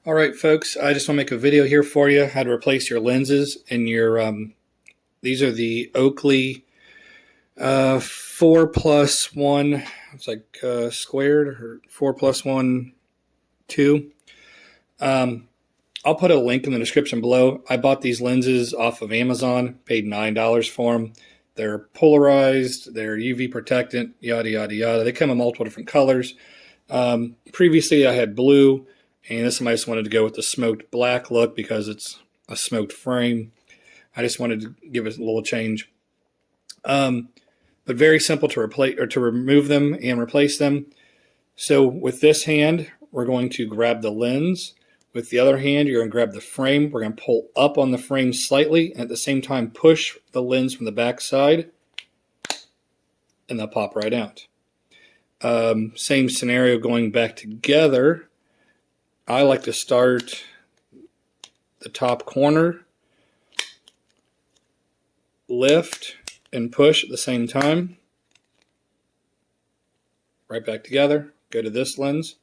All right, folks, I just want to make a video here for you how to replace your lenses in your, these are the Oakley 4+1, it's like squared, or 4+1, 2. I'll put a link in the description below. I bought these lenses off of Amazon, paid $9 for them. They're polarized, they're UV protectant, yada, yada, yada. They come in multiple different colors. Previously, I had blue, and this time I just wanted to go with the smoked black look because it's a smoked frame. I just wanted to give it a little change. But very simple to replace or to remove them and replace them. So with this hand, we're going to grab the lens. With the other hand, you're going to grab the frame. We're going to pull up on the frame slightly, and at the same time push the lens from the back side, and they'll pop right out. Same scenario going back together. I like to start the top corner, lift, and push at the same time. Right back together. Go to this lens.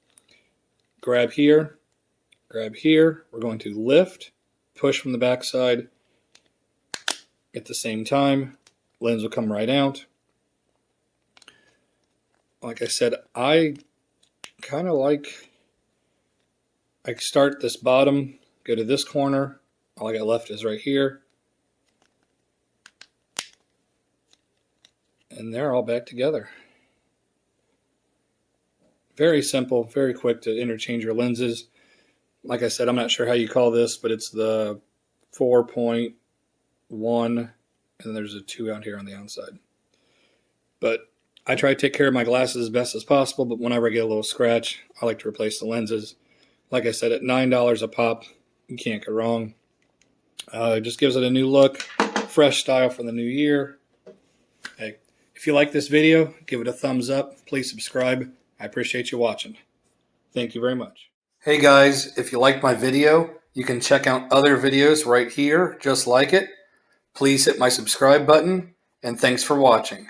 Grab here. Grab here. We're going to lift, push from the back side at the same time. Lens will come right out. Like I said, I kind of like, I start this bottom, go to this corner. All I got left is right here. And they're all back together. Very simple, very quick to interchange your lenses. Like I said, I'm not sure how you call this, but it's the 4.1, and then there's a 2 out here on the outside. But I try to take care of my glasses as best as possible, but whenever I get a little scratch, I like to replace the lenses. Like I said, at $9 a pop, you can't go wrong. It just gives it a new look, fresh style for the new year. Hey, if you like this video, give it a thumbs up. Please subscribe. I appreciate you watching. Thank you very much. Hey guys, if you liked my video, you can check out other videos right here just like it. Please hit my subscribe button, and thanks for watching.